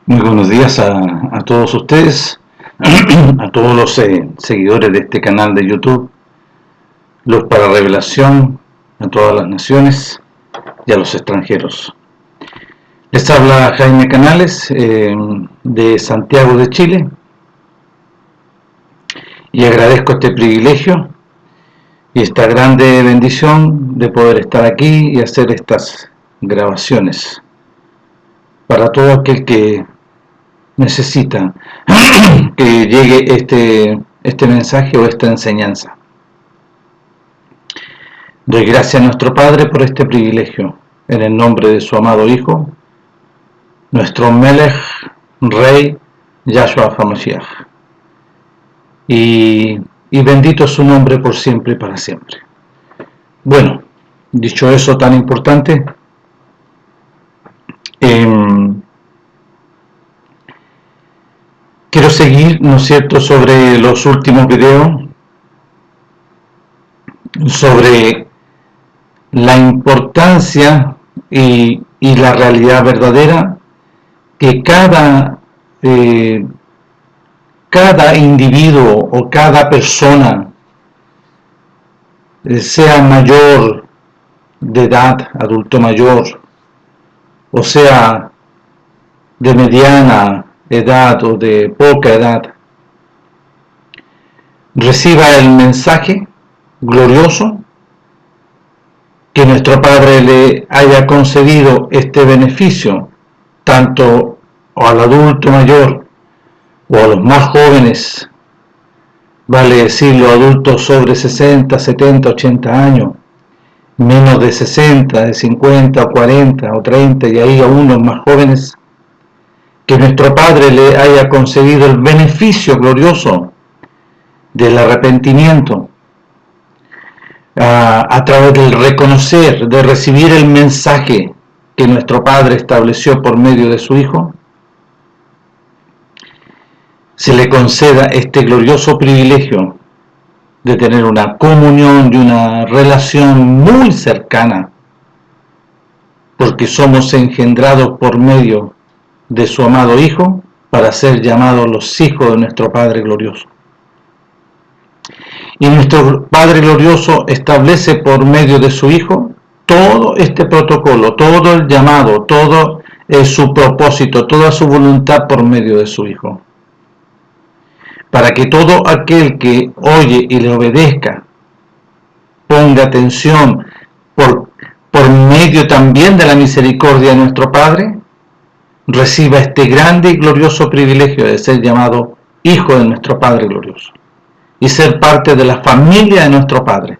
Muy buenos días a todos ustedes, a todos los seguidores de este canal de YouTube, Luz para Revelación, a todas las naciones y a los extranjeros. Les habla Jaime Canales de Santiago de Chile y agradezco este privilegio y esta grande bendición de poder estar aquí y hacer estas grabaciones para todo aquel que necesita que llegue este mensaje o esta enseñanza. Doy gracias a nuestro Padre por este privilegio, en el nombre de su amado Hijo, nuestro Melech, Rey, Yahshua HaMashiach. Y bendito es su nombre por siempre y para siempre. Bueno, dicho eso tan importante, quiero seguir, ¿no es cierto?, sobre los últimos videos, sobre la importancia y la realidad verdadera que cada individuo o cada persona, sea mayor de edad, adulto mayor, o sea de mediana edad o de poca edad, reciba el mensaje glorioso que nuestro Padre le haya concedido este beneficio, tanto al adulto mayor o a los más jóvenes, vale decirlo, adultos sobre 60, 70, 80 años, menos de 60, de 50 o 40 o 30 y ahí aún los más jóvenes, que nuestro Padre le haya concedido el beneficio glorioso del arrepentimiento, a través del reconocer, de recibir el mensaje que nuestro Padre estableció por medio de su Hijo, se le conceda este glorioso privilegio de tener una comunión y una relación muy cercana, porque somos engendrados por medio de su amado Hijo para ser llamados los hijos de nuestro Padre glorioso. Y nuestro Padre glorioso establece por medio de su Hijo todo este protocolo, todo el llamado, todo su propósito, toda su voluntad por medio de su Hijo. Para que todo aquel que oye y le obedezca, ponga atención por medio también de la misericordia de nuestro Padre, reciba este grande y glorioso privilegio de ser llamado Hijo de nuestro Padre glorioso y ser parte de la familia de nuestro Padre,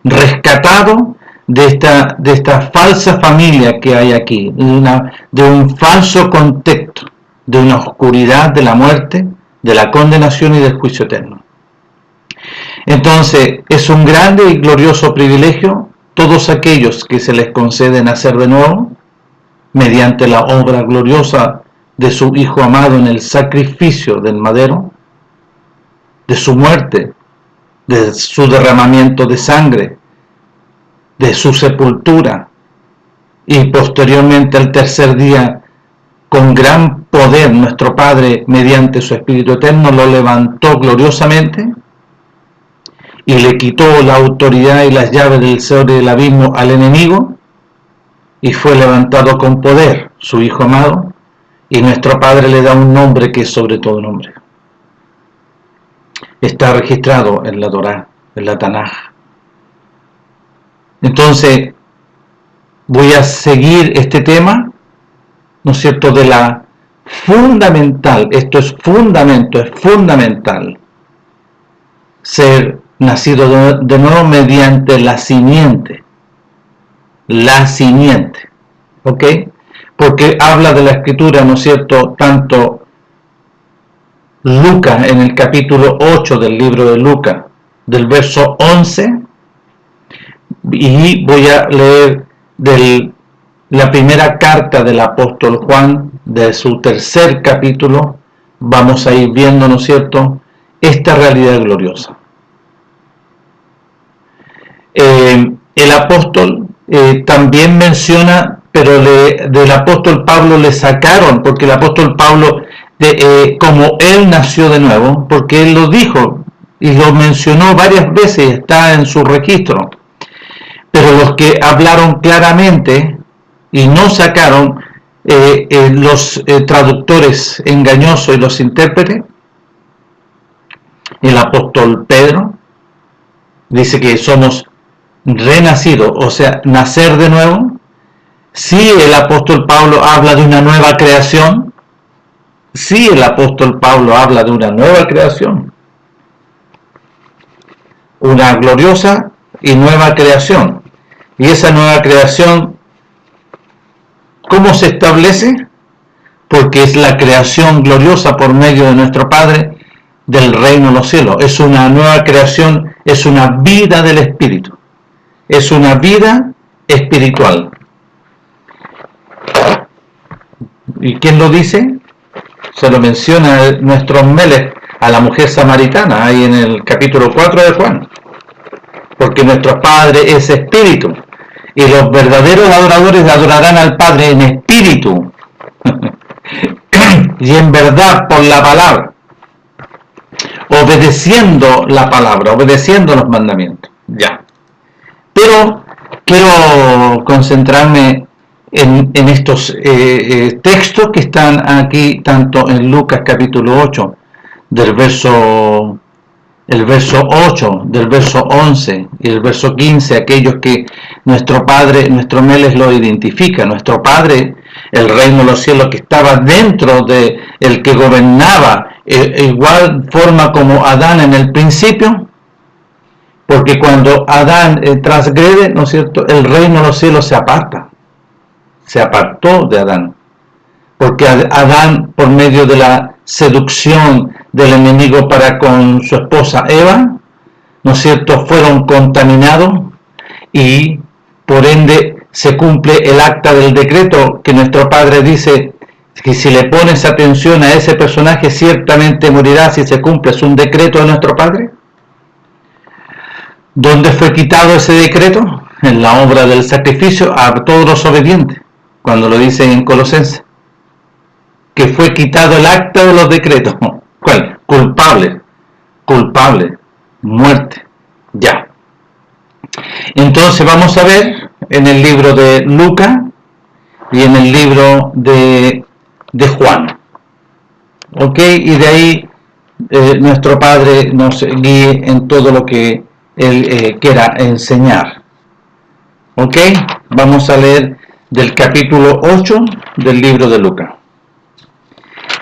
rescatado de esta falsa familia que hay aquí, de un falso contexto, de una oscuridad de la muerte, de la condenación y del juicio eterno. Entonces, es un grande y glorioso privilegio todos aquellos que se les concede nacer de nuevo, mediante la obra gloriosa de su Hijo amado en el sacrificio del madero, de su muerte, de su derramamiento de sangre, de su sepultura, y posteriormente al tercer día, con gran poder, nuestro Padre, mediante su Espíritu Eterno, lo levantó gloriosamente y le quitó la autoridad y las llaves del Seol y del abismo al enemigo, y fue levantado con poder, su Hijo amado, y nuestro Padre le da un nombre que es sobre todo nombre. Está registrado en la Torá, en la Tanaj. Entonces, voy a seguir este tema, ¿no es cierto?, de la fundamental, esto es fundamento, es fundamental, ser nacido de nuevo mediante la simiente, ¿ok? Porque habla de la Escritura, ¿no es cierto?, tanto Lucas, en el capítulo 8 del libro de Lucas, del verso 11, y voy a leer de la primera carta del apóstol Juan, de su tercer capítulo, vamos a ir viendo, ¿no es cierto?, esta realidad gloriosa. El apóstol también menciona pero del apóstol Pablo le sacaron, porque el apóstol Pablo, como él nació de nuevo, porque él lo dijo y lo mencionó varias veces, está en su registro, pero los que hablaron claramente y no sacaron, los traductores engañosos y los intérpretes, el apóstol Pedro dice que somos renacidos, o sea, nacer de nuevo. Sí, el apóstol Pablo habla de una nueva creación. Sí, el apóstol Pablo habla de una nueva creación. Una gloriosa y nueva creación. Y esa nueva creación, ¿cómo se establece? Porque es la creación gloriosa por medio de nuestro Padre del reino de los cielos. Es una nueva creación, es una vida del Espíritu. Es una vida espiritual. ¿Y quién lo dice? Se lo menciona nuestro Melech a la mujer samaritana, ahí en el capítulo 4 de Juan. Porque nuestro Padre es espíritu. Y los verdaderos adoradores adorarán al Padre en espíritu. Y en verdad por la palabra. Obedeciendo la palabra, obedeciendo los mandamientos. Ya. Pero quiero concentrarme en estos textos que están aquí, tanto en Lucas capítulo 8, el verso 8, del verso 11 y el verso 15, aquellos que nuestro Padre, nuestro Melech lo identifica. Nuestro Padre, el reino de los cielos, que estaba dentro de el que gobernaba, igual forma como Adán en el principio, porque cuando Adán transgrede, ¿no es cierto?, el reino de los cielos se aparta. Se apartó de Adán, porque Adán, por medio de la seducción del enemigo para con su esposa Eva, ¿no es cierto?, fueron contaminados y por ende se cumple el acta del decreto que nuestro Padre dice que si le pones atención a ese personaje ciertamente morirá. Si se cumple, es un decreto de nuestro Padre. ¿Dónde fue quitado ese decreto? En la obra del sacrificio a todos los obedientes, cuando lo dice en Colosenses, que fue quitado el acta de los decretos. ¿Cuál? Culpable, muerte, ya. Entonces vamos a ver en el libro de Lucas y en el libro de Juan, ¿ok? Y de ahí nuestro Padre nos guíe en todo lo que Él quiera enseñar, ¿ok? Vamos a leer del capítulo 8 del libro de Lucas,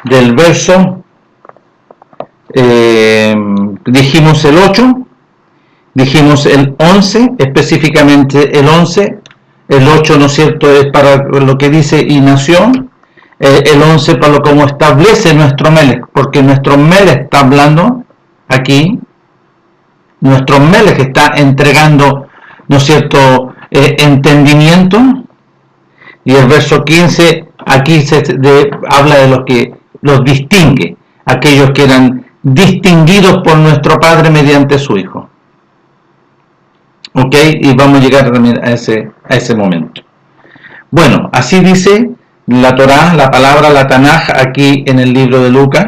del verso, dijimos el 8, dijimos el 11, específicamente el 11, el 8, ¿no es cierto?, es para lo que dice y nació, el 11 para lo como establece nuestro Melech, porque nuestro Melech está hablando aquí, nuestro Melech está entregando, ¿no es cierto?, entendimiento. Y el verso 15 aquí habla de los que los distingue, aquellos que eran distinguidos por nuestro Padre mediante su Hijo. ¿Ok? Y vamos a llegar también a ese momento. Bueno, así dice la Torá, la palabra, la Tanaj, aquí en el libro de Lucas,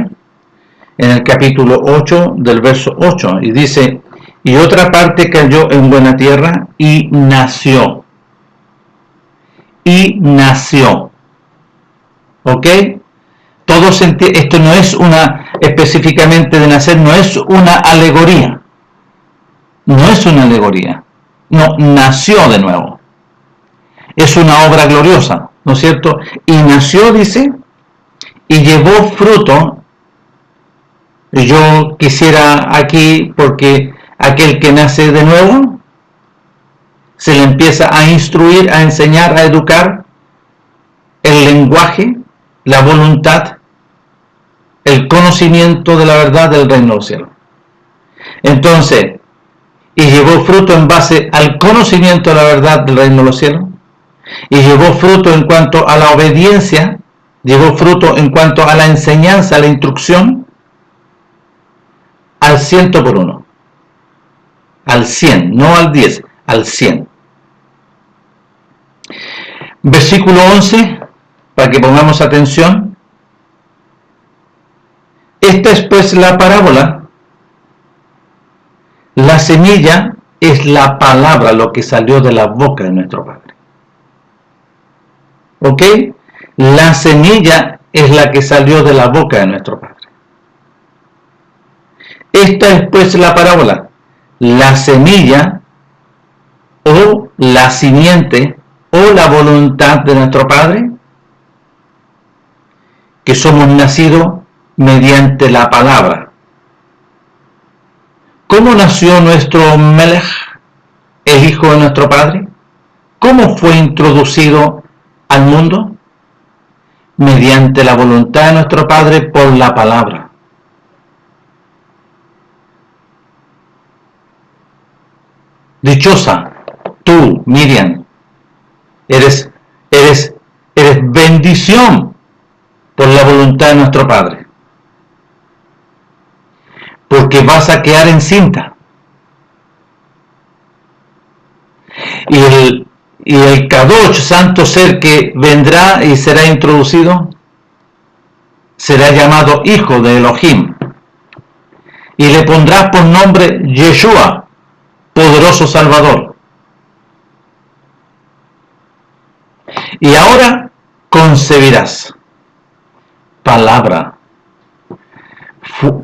en el capítulo 8, del verso 8, y dice: y otra parte cayó en buena tierra y nació. Y nació. ¿Ok? Esto no es una, específicamente de nacer, no es una alegoría. No es una alegoría. No, nació de nuevo. Es una obra gloriosa, ¿no es cierto? Y nació, dice, y llevó fruto. Yo quisiera aquí, porque aquel que nace de nuevo, se le empieza a instruir, a enseñar, a educar el lenguaje, la voluntad, el conocimiento de la verdad del reino del cielo. Entonces, y llevó fruto en base al conocimiento de la verdad del reino de los cielos, y llevó fruto en cuanto a la obediencia, llevó fruto en cuanto a la enseñanza, a la instrucción, al 100 por 1, al 100, no al 10, al 100. Versículo 11, para que pongamos atención. Esta es pues la parábola. La semilla es la palabra, lo que salió de la boca de nuestro Padre. ¿Ok? La semilla es la que salió de la boca de nuestro Padre. Esta es pues la parábola. La semilla o la simiente o la voluntad de nuestro Padre, que somos nacidos mediante la palabra. ¿Cómo nació nuestro Melech, el hijo de nuestro Padre? ¿Cómo fue introducido al mundo? Mediante la voluntad de nuestro Padre por la palabra. Dichosa, tú, Miriam, eres bendición por la voluntad de nuestro Padre. Porque vas a quedar encinta. Y el Kadosh, santo ser que vendrá y será introducido, será llamado hijo de Elohim. Y le pondrás por nombre Yeshua, poderoso Salvador. Y ahora concebirás. Palabra.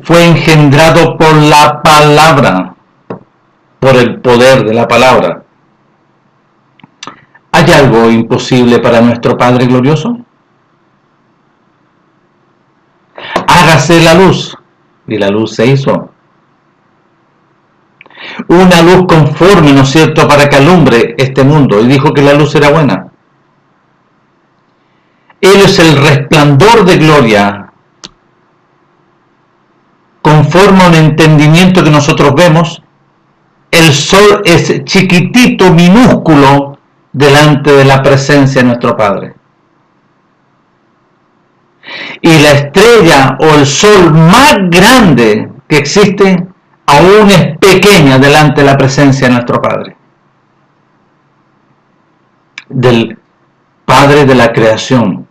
Fue engendrado por la palabra, por el poder de la palabra. ¿Hay algo imposible para nuestro Padre glorioso? Hágase la luz, y la luz se hizo. Una luz conforme, ¿no es cierto?, para que alumbre este mundo, y dijo que la luz era buena. Él es el resplandor de gloria, conforme a un entendimiento que nosotros vemos. El sol es chiquitito, minúsculo, delante de la presencia de nuestro Padre. Y la estrella o el sol más grande que existe aún es pequeña delante de la presencia de nuestro Padre. Del Padre de la creación,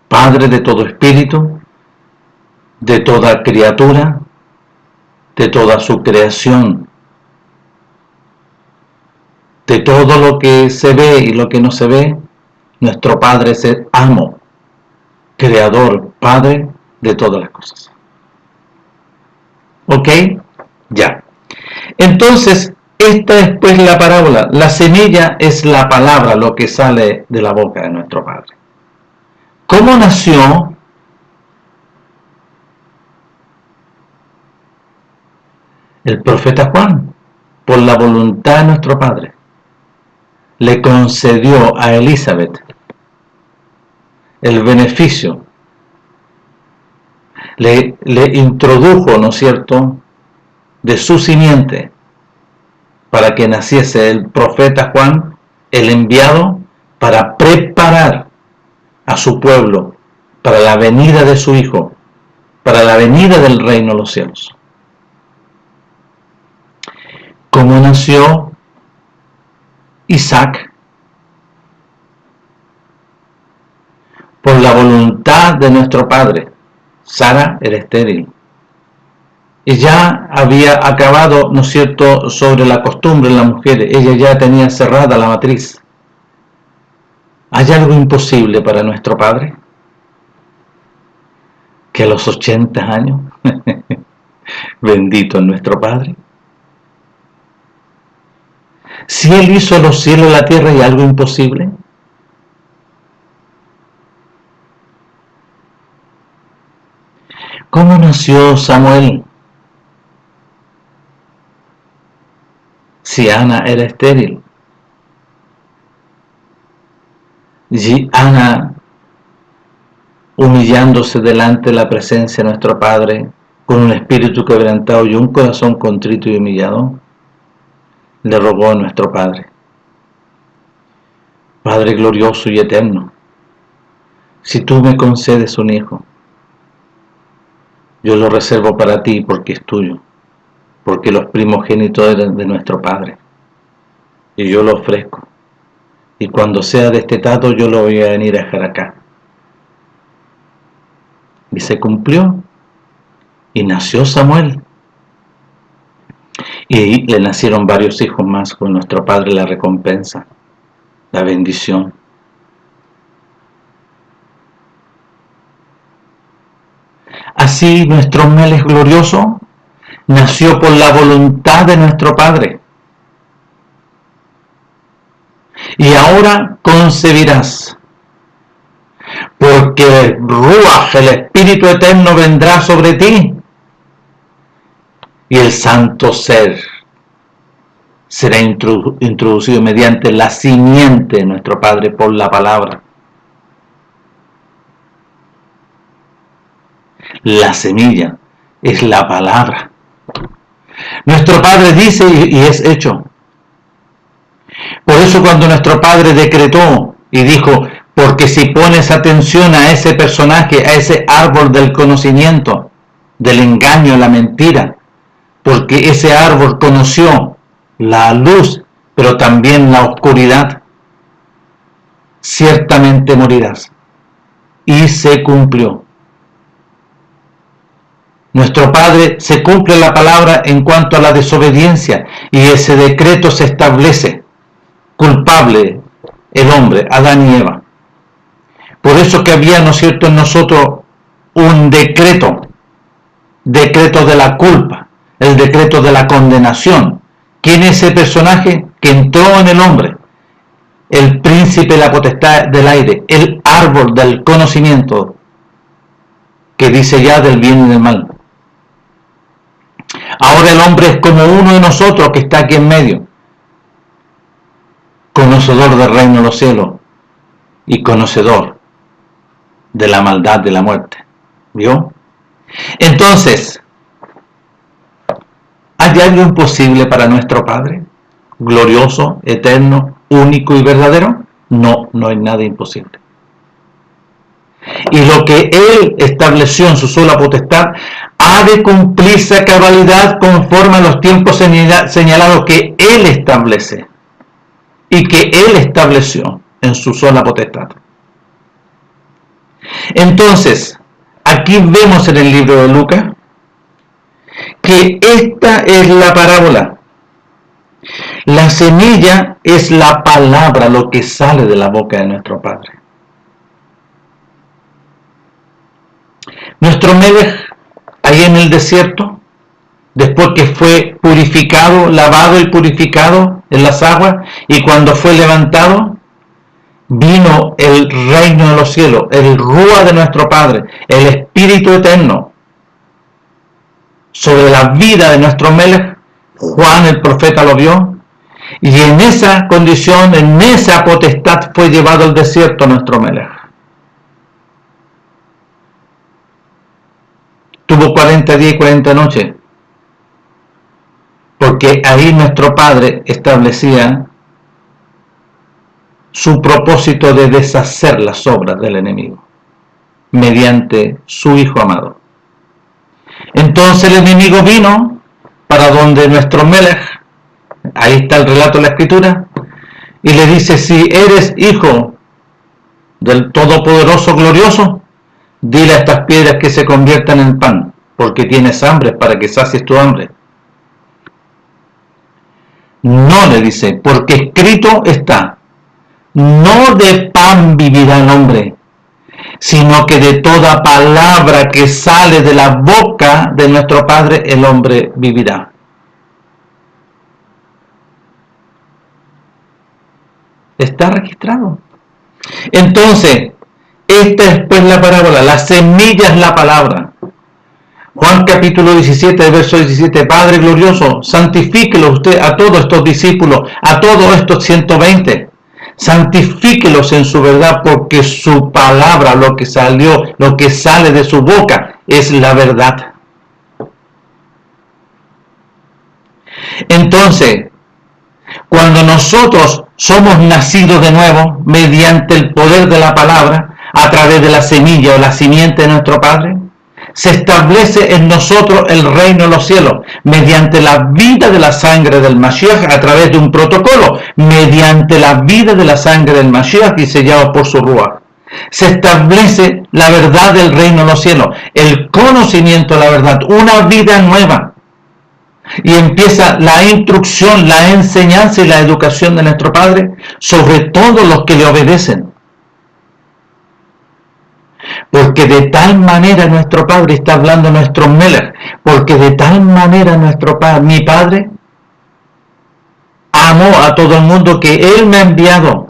Padre de todo espíritu, de toda criatura, de toda su creación, de todo lo que se ve y lo que no se ve. Nuestro Padre es el amo, creador, Padre de todas las cosas. ¿Ok? Ya. Entonces, esta es pues la parábola. La semilla es la palabra, lo que sale de la boca de nuestro Padre. ¿Cómo nació? El profeta Juan, por la voluntad de nuestro Padre, le concedió a Elizabeth el beneficio, le introdujo, ¿no es cierto?, de su simiente, para que naciese el profeta Juan, el enviado, para preparar a su pueblo para la venida de su Hijo, para la venida del reino de los cielos. ¿Cómo nació Isaac? Por la voluntad de nuestro Padre. Sara era estéril. Y ya había acabado, ¿no es cierto?, sobre la costumbre en la mujer. Ella ya tenía cerrada la matriz. ¿Hay algo imposible para nuestro Padre? Que a los 80 años, bendito es nuestro Padre. Si Él hizo los cielos y la tierra, ¿hay algo imposible? ¿Cómo nació Samuel? Si Ana era estéril. Y Ana, humillándose delante de la presencia de nuestro Padre, con un espíritu quebrantado y un corazón contrito y humillado, le rogó a nuestro Padre: Padre glorioso y eterno, si tú me concedes un hijo, yo lo reservo para ti porque es tuyo, porque los primogénitos eran de nuestro Padre, y yo lo ofrezco. y cuando sea destetado yo lo voy a venir a dejar acá. Y se cumplió, y nació Samuel. Y le nacieron varios hijos más, con nuestro padre la recompensa, la bendición. Así nuestro Melech glorioso nació por la voluntad de nuestro Padre. Y ahora concebirás, porque el Ruach, el Espíritu Eterno, vendrá sobre ti, y el Santo Ser será introducido mediante la simiente de nuestro Padre por la palabra. La semilla es la palabra. Nuestro Padre dice y es hecho. Por eso cuando nuestro Padre decretó y dijo, porque si pones atención a ese personaje, a ese árbol del conocimiento, del engaño, la mentira, porque ese árbol conoció la luz, pero también la oscuridad, ciertamente morirás. Y se cumplió. Nuestro Padre se cumple la palabra en cuanto a la desobediencia, y ese decreto se establece. Culpable el hombre, Adán y Eva. Por eso que había, ¿no es cierto?, en nosotros un decreto de la culpa, el decreto de la condenación. ¿Quién es ese personaje que entró en el hombre? El príncipe de la potestad del aire, el árbol del conocimiento, que dice ya del bien y del mal. Ahora el hombre es como uno de nosotros que está aquí en medio, conocedor del reino de los cielos y conocedor de la maldad de la muerte. ¿Vio? Entonces, ¿hay algo imposible para nuestro Padre? Glorioso, eterno, único y verdadero. No, no hay nada imposible. Y lo que Él estableció en su sola potestad ha de cumplirse a cabalidad conforme a los tiempos señalados que Él establece y que Él estableció en su sola potestad. Entonces, aquí vemos en el libro de Lucas que esta es la parábola. La semilla es la palabra, lo que sale de la boca de nuestro Padre. Nuestro Melech, ahí en el desierto, después que fue purificado, lavado y purificado en las aguas, y cuando fue levantado, vino el reino de los cielos, el Ruach de nuestro Padre, el Espíritu Eterno, sobre la vida de nuestro Melech. Juan el profeta lo vio, y en esa condición, en esa potestad fue llevado al desierto nuestro Melech. Tuvo 40 días y 40 noches, porque ahí nuestro Padre establecía su propósito de deshacer las obras del enemigo, mediante su Hijo amado. Entonces el enemigo vino para donde nuestro Melech, ahí está el relato de la Escritura, y le dice, si eres hijo del Todopoderoso Glorioso, dile a estas piedras que se conviertan en pan, porque tienes hambre, para que sacies tu hambre. No, le dice, porque escrito está, no de pan vivirá el hombre, sino que de toda palabra que sale de la boca de nuestro Padre el hombre vivirá. Está registrado. Entonces, esta es pues la parábola, la semilla es la palabra. Juan capítulo 17, verso 17, Padre glorioso, santifíquelo usted a todos estos discípulos, a todos estos 120, santifíquelos en su verdad, porque su palabra, lo que salió, lo que sale de su boca, es la verdad. Entonces, cuando nosotros somos nacidos de nuevo, mediante el poder de la palabra, a través de la semilla o la simiente de nuestro Padre, se establece en nosotros el reino de los cielos, mediante la vida de la sangre del Mashiach, a través de un protocolo, mediante la vida de la sangre del Mashiach y sellado por su Ruach. Se establece la verdad del reino de los cielos, el conocimiento de la verdad, una vida nueva. Y empieza la instrucción, la enseñanza y la educación de nuestro Padre sobre todos los que le obedecen. Porque de tal manera nuestro Padre, está hablando nuestro Melech, porque de tal manera nuestro Padre, mi Padre, amó a todo el mundo que Él me ha enviado.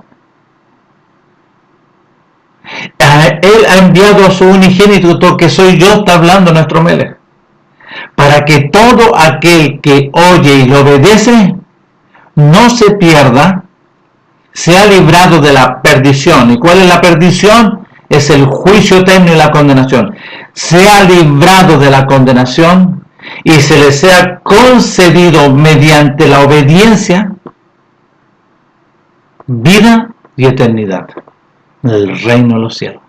Él ha enviado a su unigénito, que soy yo, está hablando nuestro Melech, para que todo aquel que oye y le obedece no se pierda, sea librado de la perdición. ¿Y cuál es la perdición? Es el juicio eterno y la condenación. Sea librado de la condenación y se le sea concedido mediante la obediencia vida y eternidad en el reino de los cielos.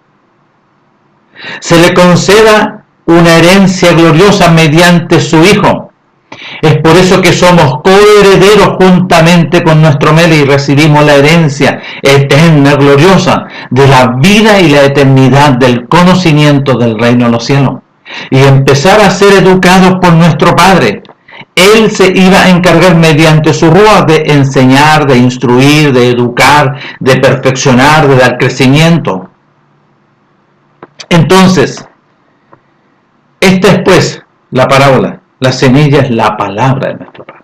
Se le conceda una herencia gloriosa mediante su Hijo. Es por eso que somos coherederos juntamente con nuestro Melech y recibimos la herencia eterna, gloriosa, de la vida y la eternidad del conocimiento del reino de los cielos. Y empezar a ser educados por nuestro Padre. Él se iba a encargar mediante su Ruach de enseñar, de instruir, de educar, de perfeccionar, de dar crecimiento. Entonces, esta es pues la parábola. La semilla es la palabra de nuestro Padre.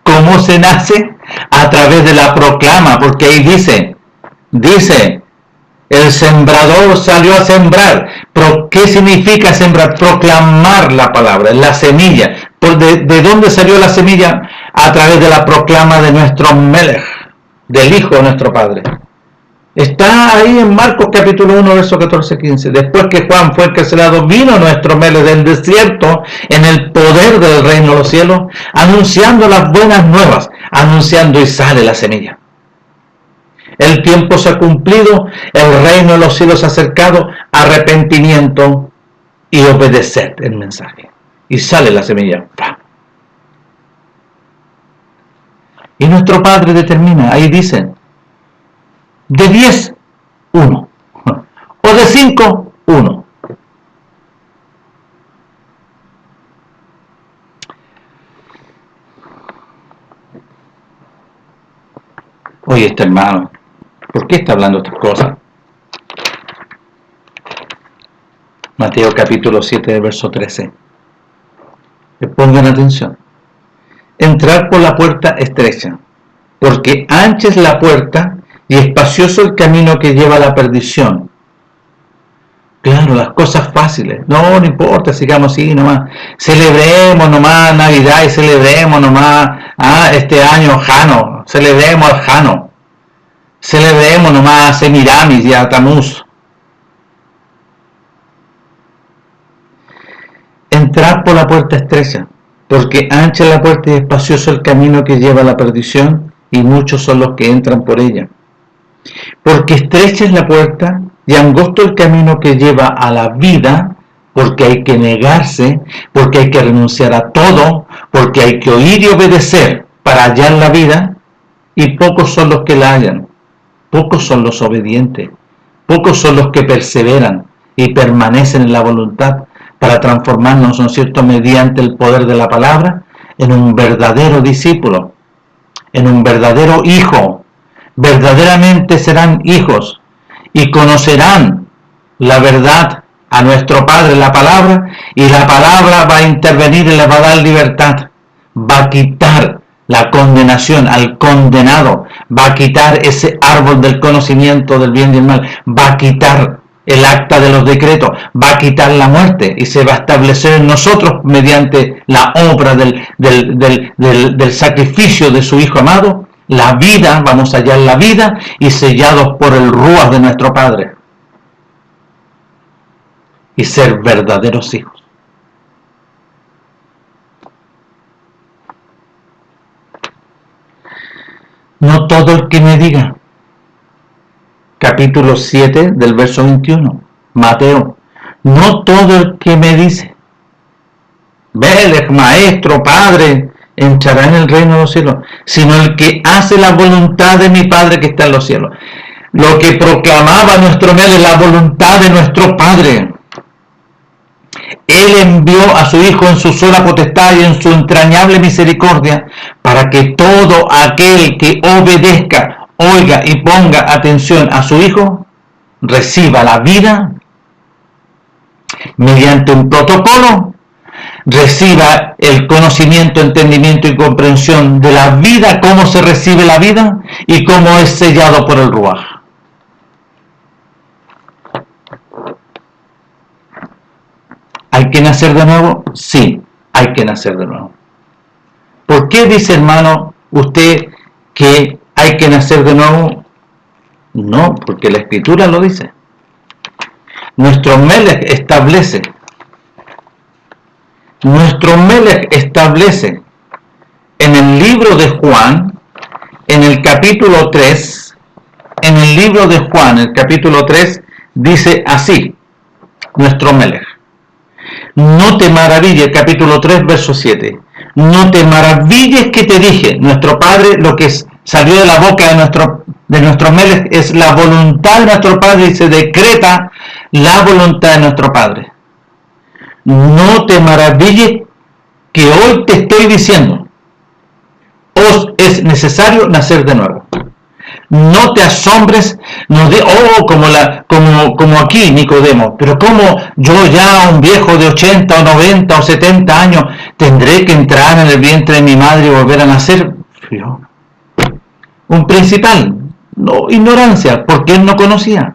¿Cómo se nace? A través de la proclama, porque ahí dice, el sembrador salió a sembrar. ¿Pero qué significa sembrar? Proclamar la palabra, la semilla. ¿De dónde salió la semilla? A través de la proclama de nuestro Melech, del Hijo de nuestro Padre. Está ahí en Marcos capítulo 1, verso 14-15. Después que Juan fue encarcelado, vino nuestro Melech del desierto en el poder del reino de los cielos, anunciando las buenas nuevas, anunciando, y sale la semilla. El tiempo se ha cumplido, el reino de los cielos se ha acercado, arrepentimiento y obedecer el mensaje. Y sale la semilla. Y nuestro Padre determina, ahí dice, de 10, 1. O de 5, 1. Oye, este hermano, ¿por qué está hablando estas cosas? Mateo capítulo 7, verso 13. Que pongan atención. Entrar por la puerta estrecha, porque ancha es la puerta y espacioso el camino que lleva a la perdición. Claro, las cosas fáciles. No importa, sigamos así nomás. Celebremos nomás Navidad y celebremos nomás este año Jano. Celebremos al Jano. Celebremos nomás a Semiramis y a Tamuz. Entrar por la puerta estrecha, porque ancha es la puerta y espacioso el camino que lleva a la perdición, y muchos son los que entran por ella. Porque estrecha es la puerta y angosto el camino que lleva a la vida, porque hay que negarse, porque hay que renunciar a todo, porque hay que oír y obedecer para hallar la vida, y pocos son los que la hallan. Pocos son los obedientes, pocos son los que perseveran y permanecen en la voluntad para transformarnos, ¿no es cierto?, mediante el poder de la palabra, en un verdadero discípulo, en un verdadero hijo. Verdaderamente serán hijos y conocerán la verdad a nuestro Padre, la palabra, y la palabra va a intervenir y les va a dar libertad, va a quitar la condenación al condenado, va a quitar ese árbol del conocimiento del bien y del mal, va a quitar el acta de los decretos, va a quitar la muerte y se va a establecer en nosotros mediante la obra del sacrificio de su Hijo amado, la vida, vamos a hallar la vida y sellados por el Ruach de nuestro Padre y ser verdaderos hijos. No todo el que me diga, capítulo 7 del verso 21, Mateo, no todo el que me dice, Melech, maestro, padre, entrará en el reino de los cielos, sino el que hace la voluntad de mi Padre que está en los cielos. Lo que proclamaba nuestro Melech es la voluntad de nuestro Padre. Él envió a su Hijo en su sola potestad y en su entrañable misericordia para que todo aquel que obedezca, oiga y ponga atención a su Hijo, reciba la vida mediante un protocolo, reciba el conocimiento, entendimiento y comprensión de la vida, cómo se recibe la vida y cómo es sellado por el Ruaj. ¿Hay que nacer de nuevo? Sí, hay que nacer de nuevo. ¿Por qué dice, hermano, usted que hay que nacer de nuevo? No, porque la Escritura lo dice. Nuestro Melech establece en el libro de Juan, en el capítulo 3, en el libro de Juan, el capítulo 3, dice así, nuestro Melech. No te maravilles, capítulo 3, verso 7. No te maravilles que te dije, nuestro Padre, lo que salió de la boca de nuestro Melech es la voluntad de nuestro Padre y se decreta la voluntad de nuestro Padre. No te maravilles que hoy te estoy diciendo, os es necesario nacer de nuevo. No te asombres, como aquí Nicodemo, pero como yo ya un viejo de 80 o 90 o 70 años tendré que entrar en el vientre de mi madre y volver a nacer. Un principal, no, ignorancia, porque él no conocía.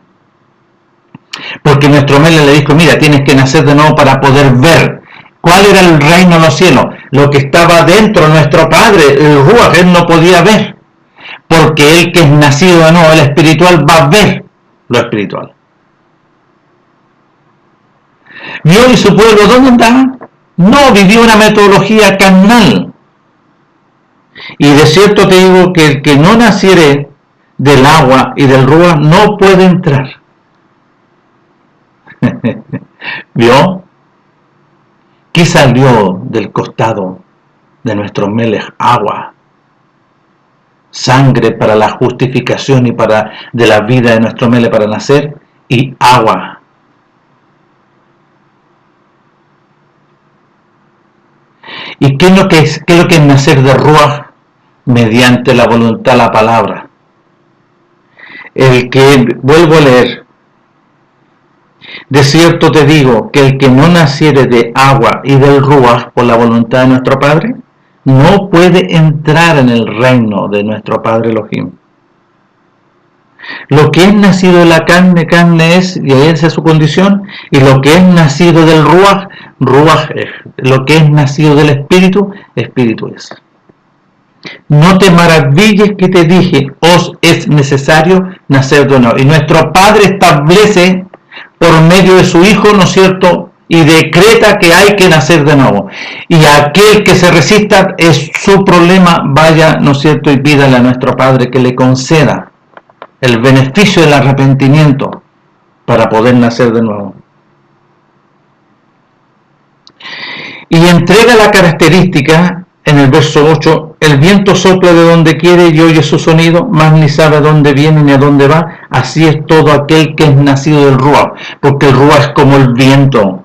Porque nuestro Melech le dijo, mira, tienes que nacer de nuevo para poder ver cuál era el reino de los cielos, lo que estaba dentro de nuestro Padre, el Ruaj, él no podía ver. Porque el que es nacido de nuevo, el espiritual, va a ver lo espiritual. ¿Vio y su pueblo dónde andaba? No, vivió una metodología carnal. Y de cierto te digo que el que no naciere del agua y del Ruaj no puede entrar. ¿Vio? ¿Qué salió del costado de nuestro Melech? Agua. Sangre para la justificación y de la vida de nuestro Melech para nacer, y agua. ¿Y qué es lo que es nacer de Ruaj? Mediante la voluntad, la palabra. El que, vuelvo a leer, de cierto te digo que el que no naciere de agua y del Ruaj por la voluntad de nuestro Padre, no puede entrar en el reino de nuestro Padre Elohim. Lo que es nacido de la carne, carne es, y esa es su condición, y lo que es nacido del Ruaj, Ruaj es. Lo que es nacido del Espíritu, Espíritu es. No te maravilles que te dije, os es necesario nacer de nuevo. Y nuestro Padre establece por medio de su Hijo, ¿no es cierto?, y decreta que hay que nacer de nuevo. Y aquel que se resista es su problema, vaya, ¿no es cierto?, y pídale a nuestro Padre que le conceda el beneficio del arrepentimiento para poder nacer de nuevo. Y entrega la característica en el verso 8, el viento sopla de donde quiere y oye su sonido, mas ni sabe a dónde viene ni a dónde va. Así es todo aquel que es nacido del Ruaj, porque el Ruaj es como el viento.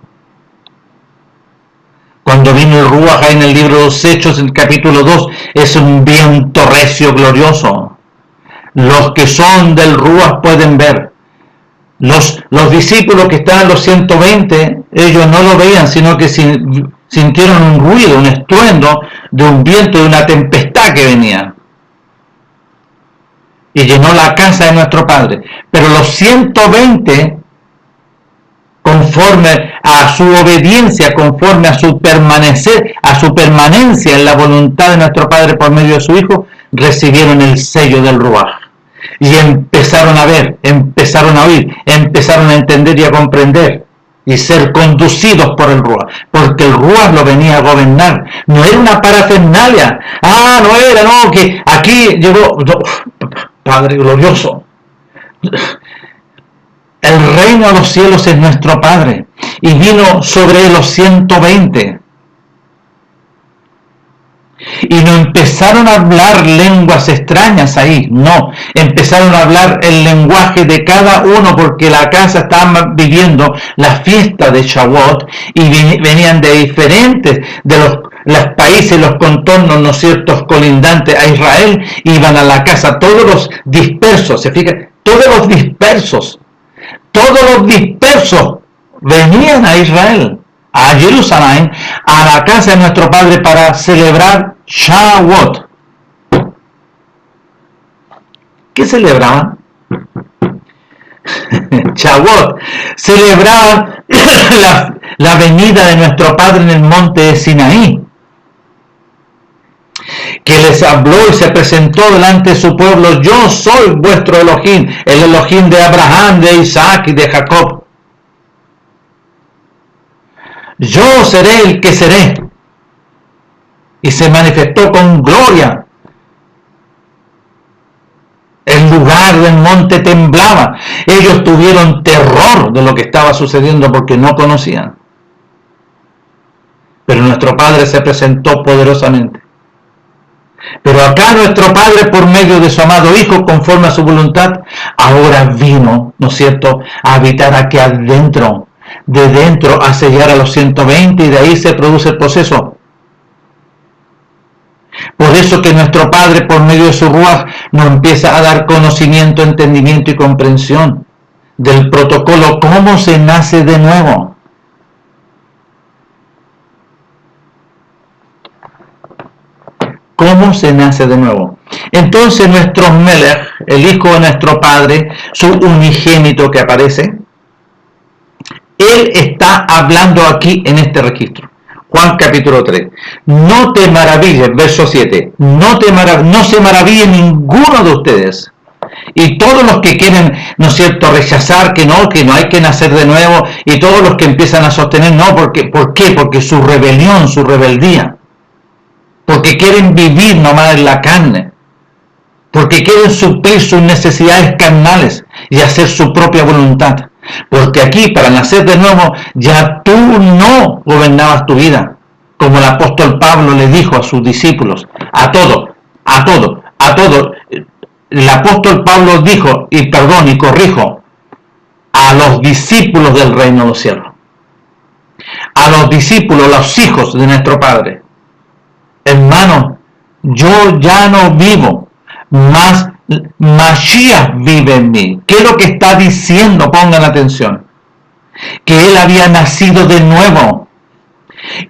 Cuando vino el Ruaj en el libro de los Hechos, en el capítulo 2, es un viento recio, glorioso. Los que son del Ruaj pueden ver. Los discípulos que estaban los 120, ellos no lo veían, sino que sintieron un ruido, un estruendo de un viento, de una tempestad que venía. Y llenó la casa de nuestro Padre. Pero los 120, conforme a su obediencia, conforme a su permanencia en la voluntad de nuestro Padre por medio de su Hijo, recibieron el sello del Ruaj. Y empezaron a ver, empezaron a oír, empezaron a entender y a comprender y ser conducidos por el Ruaj, porque el Ruaj lo venía a gobernar. No era una parafernalia. Que aquí llegó, Padre glorioso. El reino reino de los cielos es nuestro Padre, y vino sobre él los 120. Y no empezaron a hablar lenguas extrañas ahí, no, empezaron a hablar el lenguaje de cada uno, porque la casa estaba viviendo la fiesta de Shavuot y venían de diferentes, de los países, los contornos, ¿no es cierto?, colindantes a Israel, iban a la casa, todos los dispersos, se fijan, todos los dispersos venían a Israel, a Jerusalén, a la casa de nuestro Padre para celebrar Shavuot. ¿Qué celebraban? Shavuot. Celebraban la venida de nuestro Padre en el monte de Sinaí, que les habló y se presentó delante de su pueblo: yo soy vuestro Elohim, el Elohim de Abraham, de Isaac y de Jacob. Yo seré el que seré. Y se manifestó con gloria. El lugar del monte temblaba. Ellos tuvieron terror de lo que estaba sucediendo porque no conocían. Pero nuestro Padre se presentó poderosamente. Pero acá nuestro Padre, por medio de su amado Hijo, conforme a su voluntad, ahora vino, ¿no es cierto?, a habitar aquí adentro, de dentro a sellar a los 120, y de ahí se produce el proceso. Por eso que nuestro Padre, por medio de su Ruaj, nos empieza a dar conocimiento, entendimiento y comprensión del protocolo, cómo se nace de nuevo. ¿Cómo se nace de nuevo? Entonces nuestro Melech, el Hijo de nuestro Padre, su unigénito que aparece, él está hablando aquí en este registro. Juan capítulo 3. No te maravilles, verso 7. No se maraville ninguno de ustedes. Y todos los que quieren, ¿no es cierto?, rechazar que no hay que nacer de nuevo, y todos los que empiezan a sostener, no, ¿por qué? Porque su rebelión, su rebeldía, porque quieren vivir nomás en la carne, porque quieren suplir sus necesidades carnales y hacer su propia voluntad. Porque aquí, para nacer de nuevo, ya tú no gobernabas tu vida, como el apóstol Pablo le dijo a sus discípulos, a todos. El apóstol Pablo dijo, y corrijo, a los discípulos del reino de los cielos, a los discípulos, los hijos de nuestro Padre: hermano, yo ya no vivo, más Mashiach vive en mí. ¿Qué es lo que está diciendo? Pongan atención. Que él había nacido de nuevo,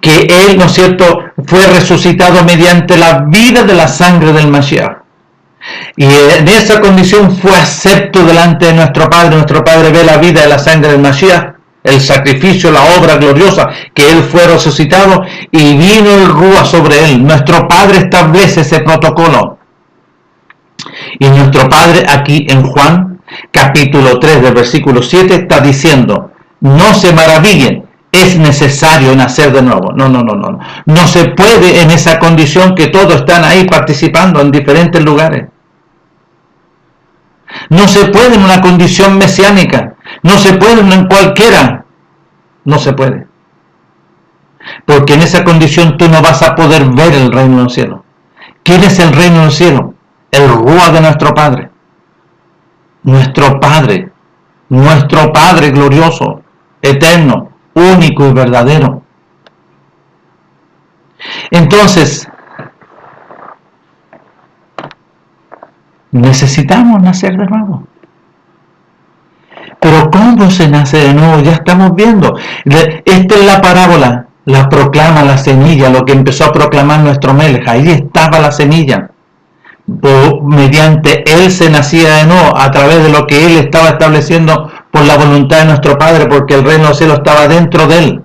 que él, ¿no es cierto?, fue resucitado mediante la vida de la sangre del Mashiach, y en esa condición fue acepto delante de nuestro Padre. Nuestro Padre ve la vida de la sangre del Mashiach, el sacrificio, la obra gloriosa, que él fue resucitado, y vino el Ruach sobre él. Nuestro Padre establece ese protocolo. Y nuestro Padre aquí en Juan capítulo 3 del versículo 7 está diciendo: no se maravillen, es necesario nacer de nuevo. No se puede en esa condición que todos están ahí participando en diferentes lugares. No se puede en una condición mesiánica, no se puede en cualquiera, no se puede. Porque en esa condición tú no vas a poder ver el reino del cielo. ¿Quién es el reino del cielo? El Ruach de nuestro Padre. Nuestro Padre glorioso, eterno, único y verdadero. Entonces, necesitamos nacer de nuevo. Pero ¿cómo se nace de nuevo? Ya estamos viendo. Esta es la parábola, la proclama la semilla, lo que empezó a proclamar nuestro Melech. Ahí estaba la semilla. Mediante él se nacía de nuevo, a través de lo que él estaba estableciendo por la voluntad de nuestro Padre, porque el reino del cielo estaba dentro de él.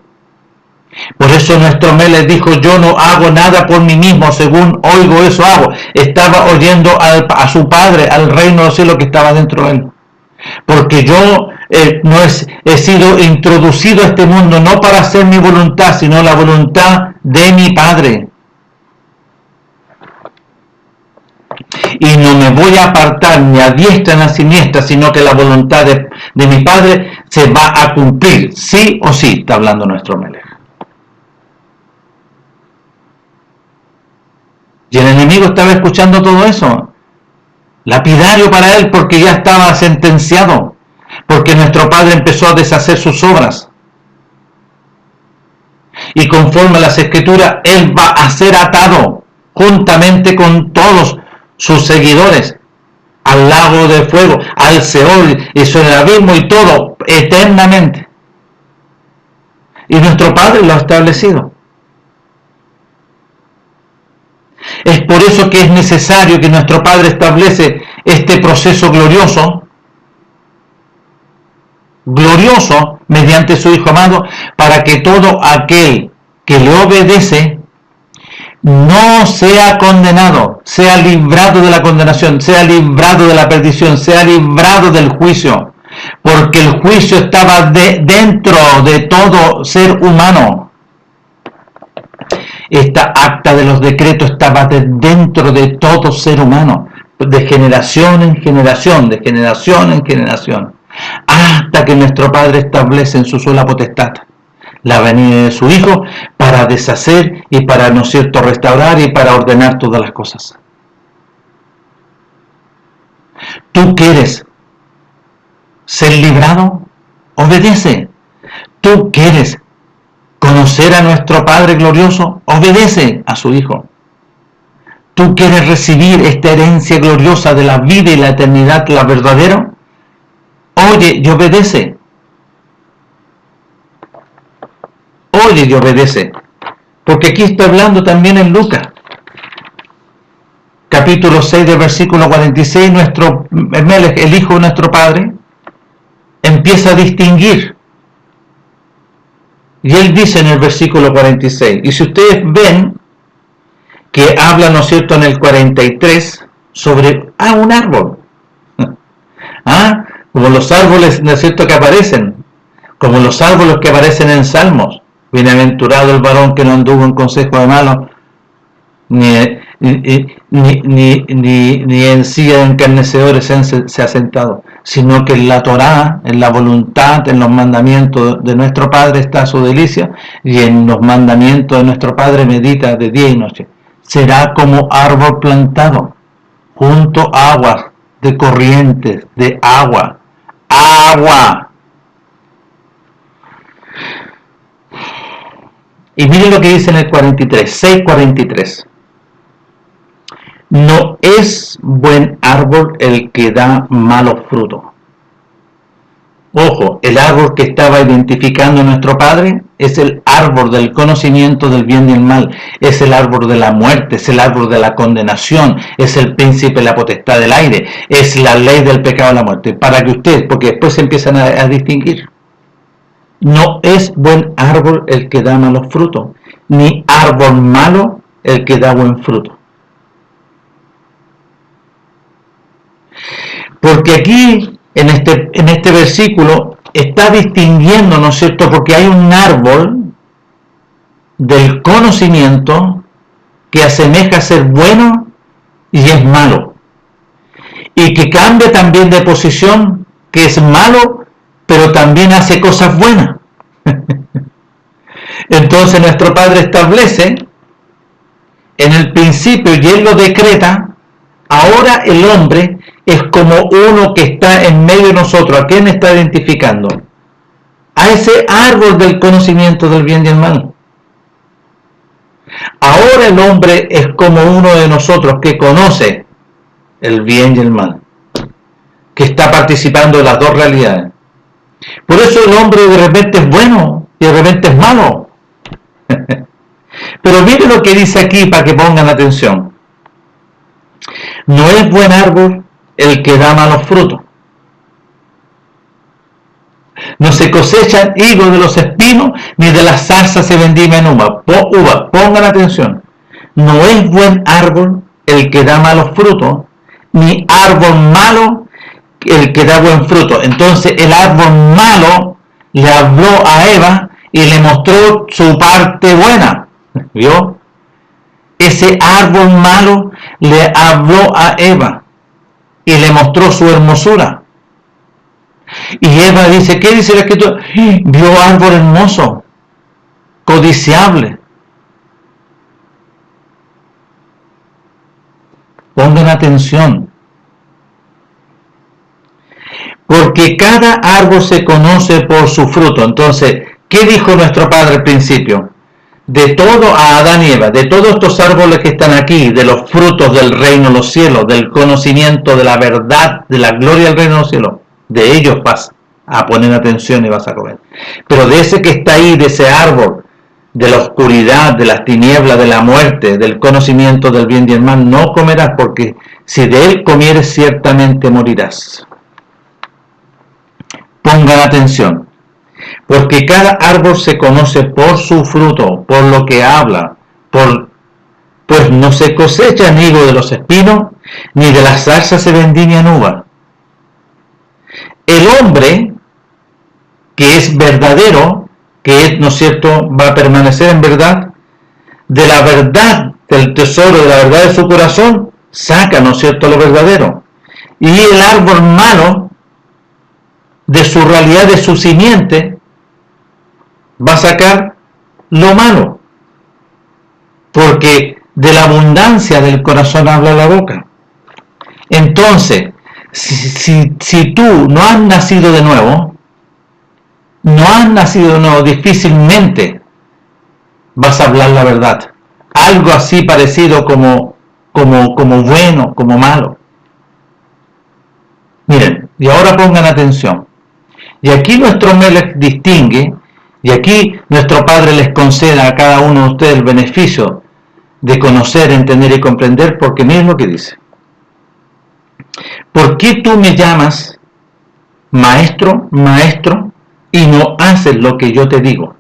Por eso nuestro Melech dijo: yo no hago nada por mí mismo, según oigo eso hago. Estaba oyendo a su Padre, al reino del cielo que estaba dentro de él. Porque yo no he sido introducido a este mundo no para hacer mi voluntad, sino la voluntad de mi Padre. Y no me voy a apartar ni a diestra ni a siniestra, sino que la voluntad de mi Padre se va a cumplir, sí o sí, está hablando nuestro Melech. Y el enemigo estaba escuchando todo eso, lapidario para él, porque ya estaba sentenciado, porque nuestro Padre empezó a deshacer sus obras. Y conforme a las Escrituras, él va a ser atado juntamente con todos sus seguidores al lago de fuego, al Seol y sobre el abismo y todo, eternamente. Y nuestro Padre lo ha establecido. Es por eso que es necesario que nuestro Padre establece este proceso glorioso mediante su Hijo amado, para que todo aquel que le obedece no sea condenado, sea librado de la condenación, sea librado de la perdición, sea librado del juicio, porque el juicio estaba dentro de todo ser humano. Esta acta de los decretos estaba dentro de todo ser humano, de generación en generación, de generación en generación, hasta que nuestro Padre establece en su sola potestad la venida de su Hijo para deshacer y para, ¿no es cierto?, restaurar y para ordenar todas las cosas. ¿Tú quieres ser librado? Obedece. ¿Tú quieres conocer a nuestro Padre glorioso? Obedece a su Hijo. ¿Tú quieres recibir esta herencia gloriosa de la vida y la eternidad, la verdadera? Oye y obedece. Oye y obedece. Porque aquí está hablando también en Lucas, capítulo 6, del versículo 46, nuestro Melech, el Hijo de nuestro Padre, empieza a distinguir. Y él dice en el versículo 46, y si ustedes ven que habla, ¿no es cierto?, en el 43, sobre un árbol. Como los árboles, ¿no es cierto?, que aparecen, como los árboles que aparecen en Salmos. Bienaventurado el varón que no anduvo en consejo de malos, ni en silla de encarnecedores se ha sentado, sino que en la Torá, en la voluntad, en los mandamientos de nuestro Padre está su delicia, y en los mandamientos de nuestro Padre medita de día y noche. Será como árbol plantado junto a aguas de corrientes de agua. Y miren lo que dice en el 43, 6:43. No es buen árbol el que da malos frutos. Ojo, el árbol que estaba identificando nuestro Padre es el árbol del conocimiento del bien y el mal, es el árbol de la muerte, es el árbol de la condenación, es el príncipe de la potestad del aire, es la ley del pecado de la muerte. Para que ustedes, porque después se empiezan a distinguir. No es buen árbol el que da malos frutos, ni árbol malo el que da buen fruto. Porque aquí, en este versículo, está distinguiendo, ¿no es cierto?, porque hay un árbol del conocimiento que asemeja a ser bueno y es malo. Y que cambia también de posición, que es malo, pero también hace cosas buenas. Entonces nuestro Padre establece en el principio, y Él lo decreta, ahora el hombre es como uno que está en medio de nosotros. ¿A quién está identificando? A ese árbol del conocimiento del bien y el mal. Ahora el hombre es como uno de nosotros que conoce el bien y el mal, que está participando de las dos realidades. Por eso el hombre de repente es bueno y de repente es malo. Pero mire lo que dice aquí para que pongan atención. No es buen árbol el que da malos frutos. No se cosechan higos de los espinos, ni de las zarzas se vendimian uvas. Pongan atención. No es buen árbol el que da malos frutos, ni árbol malo el que da buen fruto. Entonces el árbol malo le habló a Eva y le mostró su parte buena. ¿Vio? Ese árbol malo le habló a Eva y le mostró su hermosura. Y Eva dice, ¿qué dice la escritura? Vio árbol hermoso, codiciable. Pongan atención. Porque cada árbol se conoce por su fruto. Entonces, ¿qué dijo nuestro Padre al principio? De todo a Adán y Eva, de todos estos árboles que están aquí, de los frutos del reino de los cielos, del conocimiento de la verdad, de la gloria del reino de los cielos, de ellos vas a poner atención y vas a comer. Pero de ese que está ahí, de ese árbol, de la oscuridad, de las tinieblas, de la muerte, del conocimiento del bien y el mal, no comerás, porque si de él comieres ciertamente morirás. Pongan atención, porque cada árbol se conoce por su fruto, por lo que habla, pues no se cosecha ni higo de los espinos, ni de las zarzas se vendimian uvas. El hombre que es verdadero, que es, ¿no es cierto?, va a permanecer en verdad, de la verdad, del tesoro de la verdad de su corazón, saca, ¿no es cierto?, lo verdadero. Y el árbol malo, de su realidad, de su simiente, va a sacar lo malo, porque de la abundancia del corazón habla la boca. Entonces, si tú no has nacido de nuevo, difícilmente vas a hablar la verdad. Algo así parecido como bueno, como malo. Miren, y ahora pongan atención. Y aquí nuestro Melech distingue, y aquí nuestro Padre les concede a cada uno de ustedes el beneficio de conocer, entender y comprender, porque miren lo que dice. ¿Por qué tú me llamas maestro, maestro, y no haces lo que yo te digo?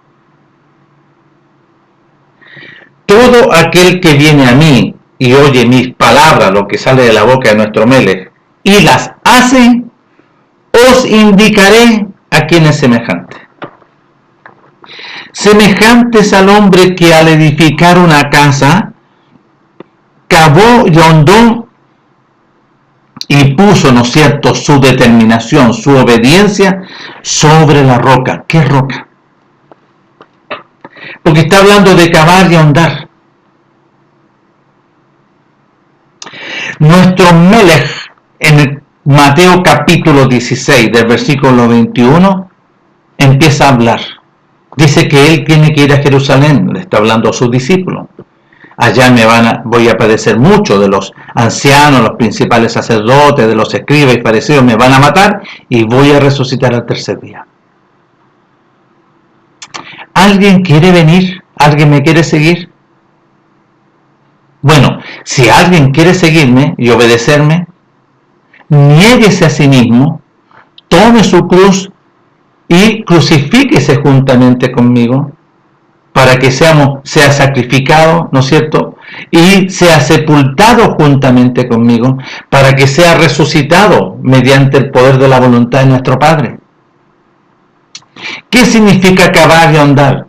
Todo aquel que viene a mí y oye mis palabras, lo que sale de la boca de nuestro Melech, y las hace, os indicaré a quién es semejante. Semejantes al hombre que al edificar una casa, cavó y ahondó y puso, ¿no es cierto?, su determinación, su obediencia sobre la roca. ¿Qué roca? Porque está hablando de cavar y ahondar. Nuestro Melech, en Mateo capítulo 16, del versículo 21, empieza a hablar. Dice que él tiene que ir a Jerusalén, le está hablando a sus discípulos. Allá voy a padecer mucho de los ancianos, los principales sacerdotes, de los escribas y fariseos, me van a matar y voy a resucitar al tercer día. ¿Alguien quiere venir? ¿Alguien me quiere seguir? Bueno, si alguien quiere seguirme y obedecerme, niéguese a sí mismo, tome su cruz y crucifíquese juntamente conmigo, para que sea sacrificado, ¿no es cierto?, y sea sepultado juntamente conmigo, para que sea resucitado mediante el poder de la voluntad de nuestro Padre. ¿Qué significa cavar y ahondar?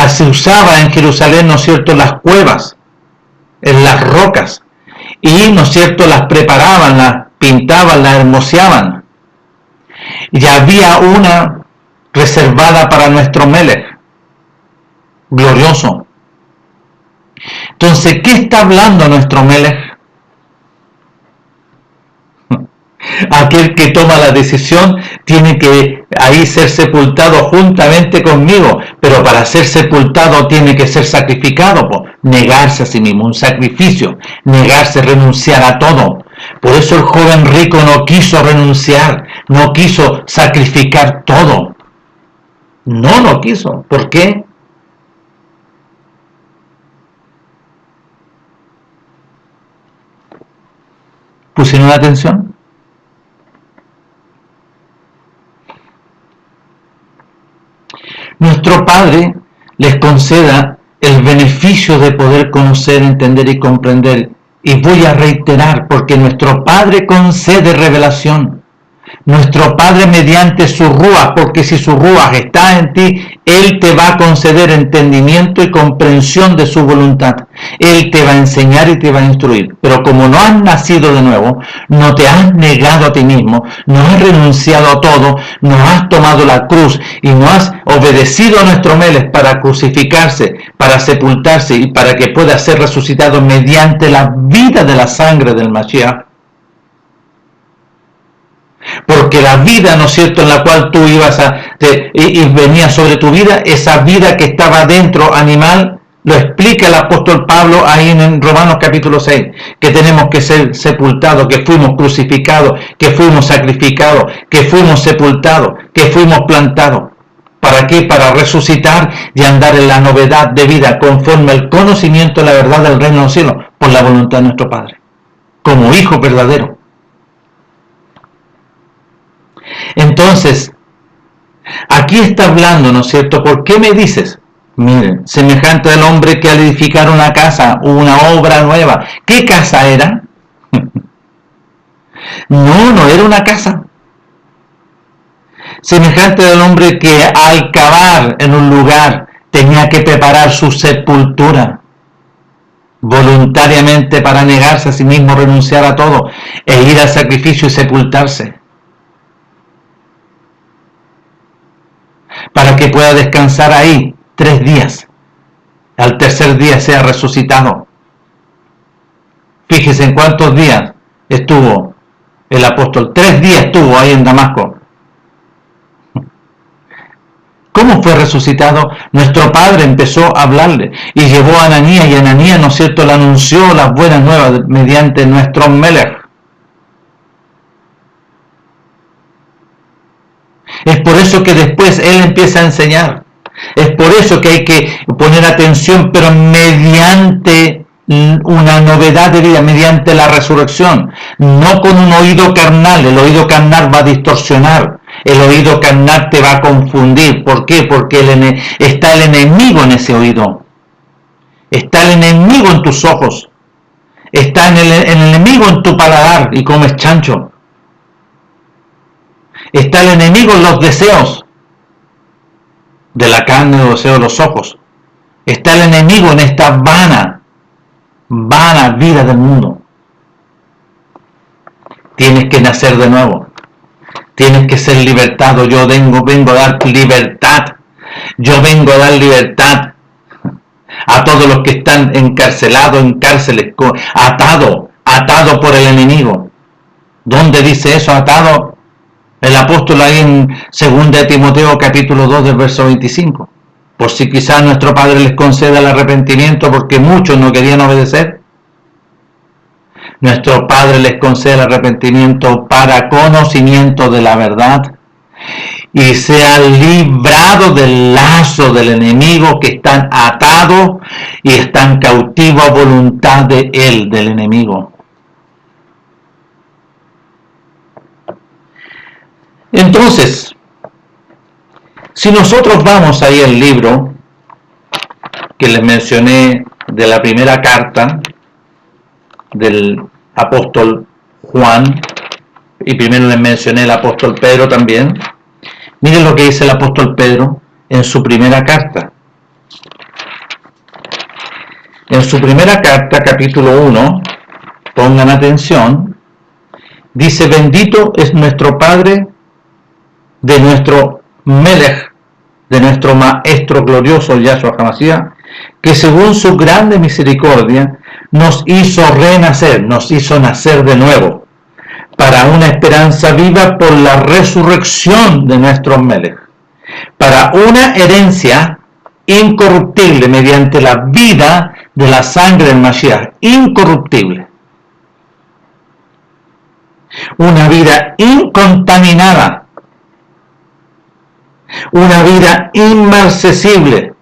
Se usaba en Jerusalén, ¿no es cierto?, las cuevas, en las rocas, y, ¿no es cierto?, las preparaban, las pintaban, las hermoseaban. Y había una reservada para nuestro Melech, glorioso. Entonces, ¿qué está hablando nuestro Melech? Aquel que toma la decisión tiene que ahí ser sepultado juntamente conmigo, pero para ser sepultado tiene que ser sacrificado, negarse a sí mismo, un sacrificio, negarse, renunciar a todo. Por eso el joven rico no quiso renunciar, no quiso sacrificar todo. No lo quiso. ¿Por qué? ¿Pusieron atención? Nuestro Padre les conceda el beneficio de poder conocer, entender y comprender. Y voy a reiterar, porque nuestro Padre concede revelación. nuestro Padre mediante su Ruaj, porque si su Ruaj está en ti, Él te va a conceder entendimiento y comprensión de su voluntad. Él te va a enseñar y te va a instruir. Pero como no has nacido de nuevo, no te has negado a ti mismo, no has renunciado a todo, no has tomado la cruz y no has obedecido a nuestro Melech para crucificarse, para sepultarse y para que pueda ser resucitado mediante la vida de la sangre del Mashiach. Porque la vida, ¿no es cierto?, en la cual tú ibas y venía sobre tu vida, esa vida que estaba dentro animal, lo explica el apóstol Pablo ahí en Romanos capítulo 6, que tenemos que ser sepultados, que fuimos crucificados, que fuimos sacrificados, que fuimos sepultados, que fuimos plantados. ¿Para qué? Para resucitar y andar en la novedad de vida, conforme al conocimiento de la verdad del reino de los cielos, por la voluntad de nuestro Padre, como hijos verdaderos. Entonces, aquí está hablando, ¿no es cierto? ¿Por qué me dices? Miren, semejante al hombre que al edificar una casa, una obra nueva. ¿Qué casa era? No era una casa. Semejante al hombre que al cavar en un lugar tenía que preparar su sepultura voluntariamente para negarse a sí mismo, renunciar a todo e ir al sacrificio y sepultarse, para que pueda descansar ahí 3 días, al tercer día sea resucitado. Fíjese en cuántos días estuvo el apóstol. 3 días estuvo ahí en Damasco. ¿Cómo fue resucitado? Nuestro Padre empezó a hablarle y llevó a Ananías, y Ananías, ¿no es cierto?, le anunció las buenas nuevas mediante nuestro Melech. Es por eso que después Él empieza a enseñar. Es por eso que hay que poner atención, pero mediante una novedad de vida, mediante la resurrección, no con un oído carnal. El oído carnal va a distorsionar, el oído carnal te va a confundir. ¿Por qué? Porque está el enemigo en ese oído, está el enemigo en tus ojos, está el enemigo en tu paladar y comes chancho, está el enemigo en los deseos de la carne, los deseos de los ojos, está el enemigo en esta vana vida del mundo. Tienes que nacer de nuevo, tienes que ser libertado. Yo vengo a dar libertad, yo vengo a dar libertad a todos los que están encarcelados en cárceles, atado por el enemigo. ¿Dónde dice eso, atado? El apóstol ahí en 2 de Timoteo capítulo 2 del verso 25. Por si quizás nuestro Padre les conceda el arrepentimiento porque muchos no querían obedecer. Nuestro Padre les concede el arrepentimiento para conocimiento de la verdad y sean librados del lazo del enemigo, que están atados y están cautivos a voluntad de él, del enemigo. Entonces, si nosotros vamos ahí al libro que les mencioné de la primera carta del apóstol Juan, y primero les mencioné el apóstol Pedro también, miren lo que dice el apóstol Pedro en su primera carta. En su primera carta, capítulo 1, pongan atención, dice: bendito es nuestro Padre, de nuestro Melech, de nuestro Maestro glorioso Yahshua HaMashiach, que según su grande misericordia nos hizo renacer, nos hizo nacer de nuevo, para una esperanza viva por la resurrección de nuestro Melech, para una herencia incorruptible mediante la vida de la sangre del Mashiach, incorruptible, una vida incontaminada, una vida inmarcesible,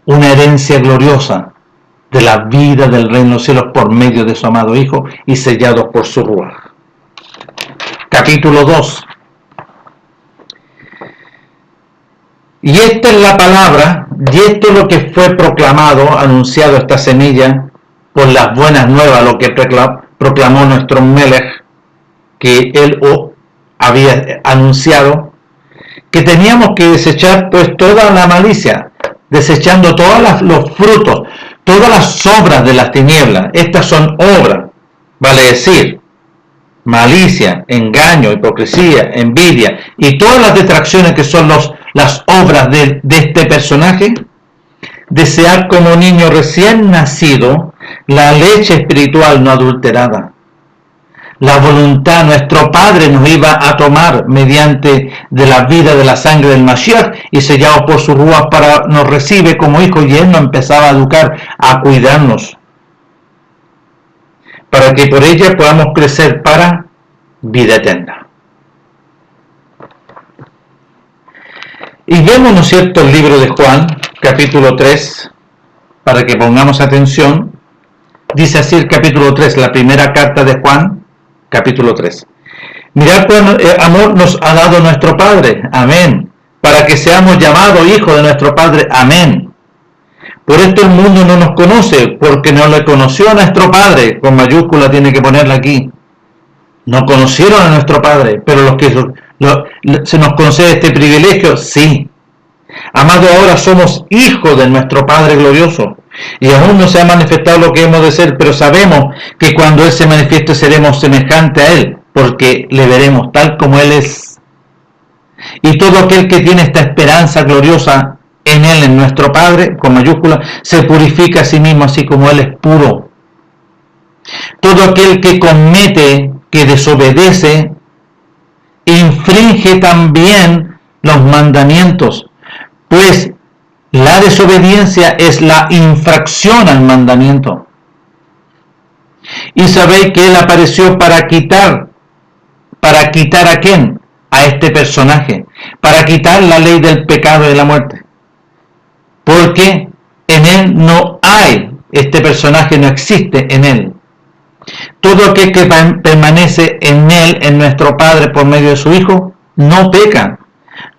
una herencia gloriosa de la vida del reino de los cielos por medio de su amado Hijo y sellados por su Ruaj. Capítulo 2. Y esta es la palabra, y esto es lo que fue proclamado, anunciado esta semilla, por las buenas nuevas, lo que proclamó nuestro Melech, que él había anunciado, que teníamos que desechar pues toda la malicia, desechando todos los frutos, todas las obras de las tinieblas. Estas son obras, vale decir, malicia, engaño, hipocresía, envidia y todas las detracciones que son las obras de este personaje. Desear como niño recién nacido la leche espiritual no adulterada. La voluntad, nuestro Padre nos iba a tomar mediante de la vida de la sangre del Mashiach y sellados por su Ruach para nos recibe como hijos, y Él nos empezaba a educar, a cuidarnos, para que por ella podamos crecer para vida eterna. Y vemos, ¿no es cierto?, el libro de Juan, capítulo 3, para que pongamos atención. Dice así el capítulo 3, la primera carta de Juan, capítulo 3. Mirad cuán amor nos ha dado nuestro Padre, amén, para que seamos llamados hijos de nuestro Padre, amén. Por esto el mundo no nos conoce, porque no le conoció a nuestro Padre, con mayúscula tiene que ponerla aquí. No conocieron a nuestro Padre, pero los que se nos concede este privilegio, sí. Amado, ahora somos hijos de nuestro Padre glorioso, y aún no se ha manifestado lo que hemos de ser, pero sabemos que cuando Él se manifieste seremos semejantes a Él, porque le veremos tal como Él es. Y todo aquel que tiene esta esperanza gloriosa en Él, en nuestro Padre, con mayúscula, se purifica a sí mismo, así como Él es puro. Todo aquel que comete, que desobedece, infringe también los mandamientos, pues la desobediencia es la infracción al mandamiento. Y sabéis que Él apareció para quitar ¿a quién? A este personaje, para quitar la ley del pecado y de la muerte. Porque en Él no hay, este personaje no existe en Él. Todo aquel que permanece en Él, en nuestro Padre, por medio de su Hijo, no peca.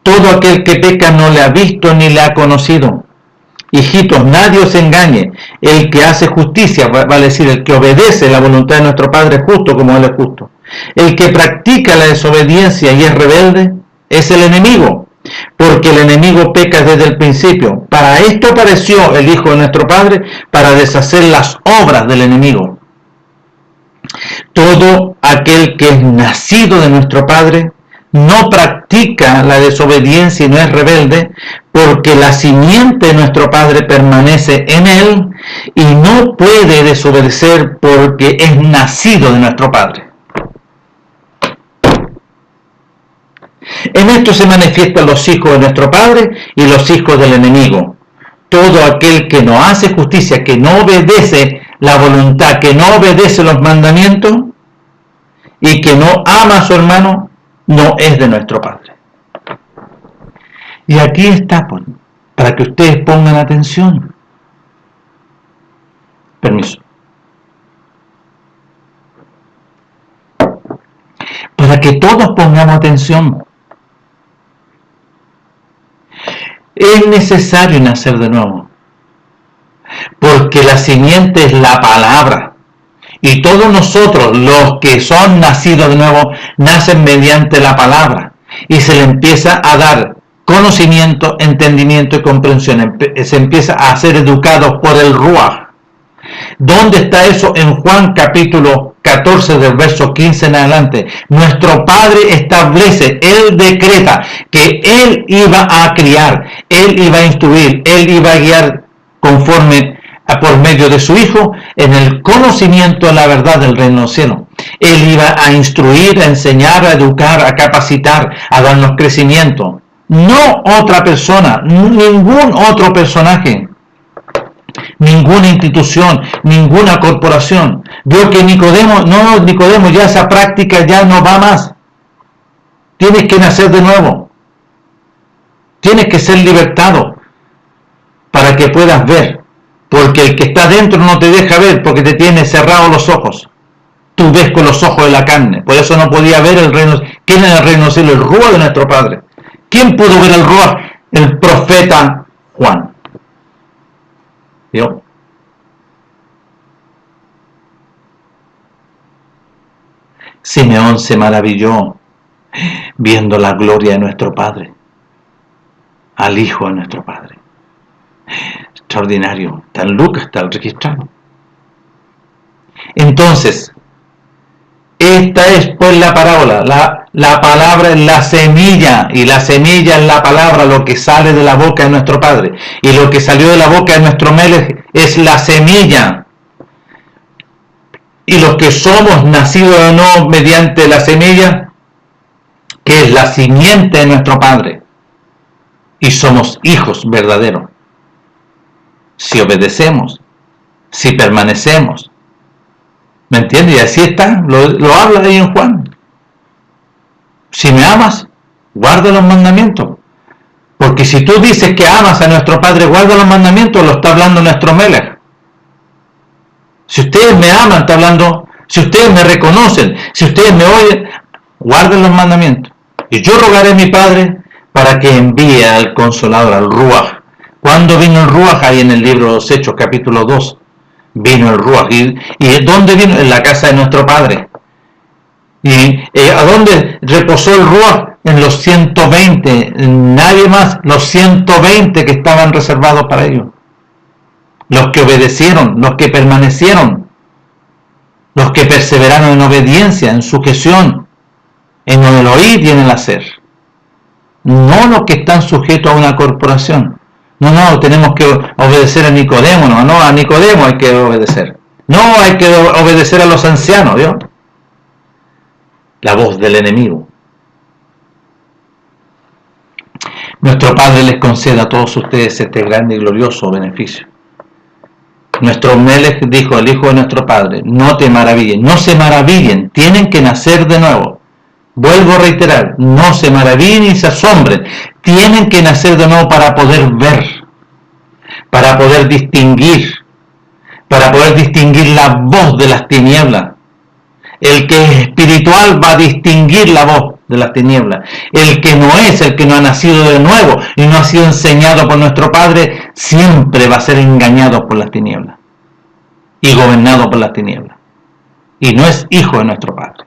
Todo aquel que peca no le ha visto ni le ha conocido. Hijitos, nadie os engañe. El que hace justicia, vale decir, el que obedece la voluntad de nuestro Padre es justo como Él es justo. El que practica la desobediencia y es rebelde es el enemigo, porque el enemigo peca desde el principio. Para esto apareció el Hijo de nuestro Padre, para deshacer las obras del enemigo. Todo aquel que es nacido de nuestro Padre no practica la desobediencia y no es rebelde, porque la simiente de nuestro Padre permanece en él y no puede desobedecer porque es nacido de nuestro Padre. En esto se manifiestan los hijos de nuestro Padre y los hijos del enemigo. Todo aquel que no hace justicia, que no obedece la voluntad, que no obedece los mandamientos y que no ama a su hermano, no es de nuestro Padre. Y aquí está, pues, para que ustedes pongan atención. Permiso. Para que todos pongamos atención. Es necesario nacer de nuevo, porque la simiente es la palabra. Y todos nosotros, los que son nacidos de nuevo, nacen mediante la palabra. Y se le empieza a dar conocimiento, entendimiento y comprensión. Se empieza a ser educados por el Ruach. ¿Dónde está eso? En Juan capítulo 14 del verso 15 en adelante. Nuestro Padre establece, Él decreta que Él iba a criar, Él iba a instruir, Él iba a guiar conforme por medio de su Hijo en el conocimiento de la verdad del reino de los cielos. Él iba a instruir, a enseñar, a educar, a capacitar, a darnos crecimiento. No otra persona, ningún otro personaje, ninguna institución, ninguna corporación. Veo que Nicodemo, ya esa práctica ya no va más. Tienes que nacer de nuevo. Tienes que ser libertado para que puedas ver. Porque el que está dentro no te deja ver porque te tiene cerrados los ojos. Tú ves con los ojos de la carne. Por eso no podía ver el reino. ¿Quién es el reino del cielo? El Ruach de nuestro Padre. ¿Quién pudo ver el Ruach? El profeta Juan. ¿Vio? Simeón se maravilló viendo la gloria de nuestro Padre, al Hijo de nuestro Padre. Extraordinario. Está en Lucas, está registrado. Entonces, esta es pues la parábola. La palabra es la semilla, y la semilla es la palabra, lo que sale de la boca de nuestro Padre. Y lo que salió de la boca de nuestro Melech es la semilla. Y los que somos nacidos de nuevo mediante la semilla, que es la simiente de nuestro Padre, y somos hijos verdaderos, si obedecemos, si permanecemos. ¿Me entiendes? Y así está, lo habla ahí en Juan. Si me amas, guarda los mandamientos. Porque si tú dices que amas a nuestro Padre, guarda los mandamientos, lo está hablando nuestro Melech. Si ustedes me aman, está hablando, si ustedes me reconocen, si ustedes me oyen, guarden los mandamientos. Y yo rogaré a mi Padre para que envíe al Consolador, al Ruach. ¿Cuándo vino el Ruach? Ahí en el libro de los Hechos, capítulo 2. Vino el Ruach. ¿Y dónde vino? En la casa de nuestro Padre. ¿Y a dónde reposó el Ruach? En los 120. Nadie más. Los 120 que estaban reservados para ellos. Los que obedecieron, los que permanecieron, los que perseveraron en obediencia, en sujeción, en el oír y en el hacer. No los que están sujetos a una corporación. No, tenemos que obedecer a Nicodemo, no, a Nicodemo hay que obedecer. No, hay que obedecer a los ancianos, ¿vio? La voz del enemigo. Nuestro Padre les conceda a todos ustedes este grande y glorioso beneficio. Nuestro Melech dijo al Hijo de nuestro Padre, no te maravillen, no se maravillen, tienen que nacer de nuevo. Vuelvo a reiterar, no se maravillen ni se asombren, tienen que nacer de nuevo para poder ver, para poder distinguir la voz de las tinieblas. El que es espiritual va a distinguir la voz de las tinieblas. El que no es, el que no ha nacido de nuevo y no ha sido enseñado por nuestro Padre, siempre va a ser engañado por las tinieblas y gobernado por las tinieblas. Y no es hijo de nuestro Padre.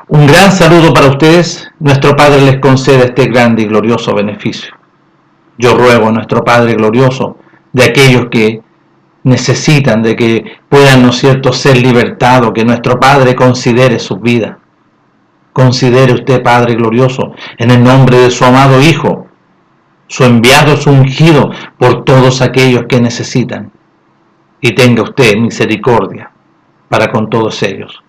Un gran saludo para ustedes. Nuestro Padre les concede este grande y glorioso beneficio. Yo ruego a nuestro Padre glorioso de aquellos que necesitan de que puedan, ¿no es cierto?, ser libertados, que nuestro Padre considere sus vidas. Considere usted, Padre glorioso, en el nombre de su amado Hijo, su enviado, su ungido, por todos aquellos que necesitan. Y tenga usted misericordia para con todos ellos.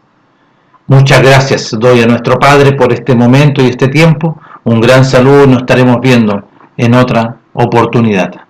Muchas gracias doy a nuestro Padre por este momento y este tiempo. Un gran saludo y nos estaremos viendo en otra oportunidad.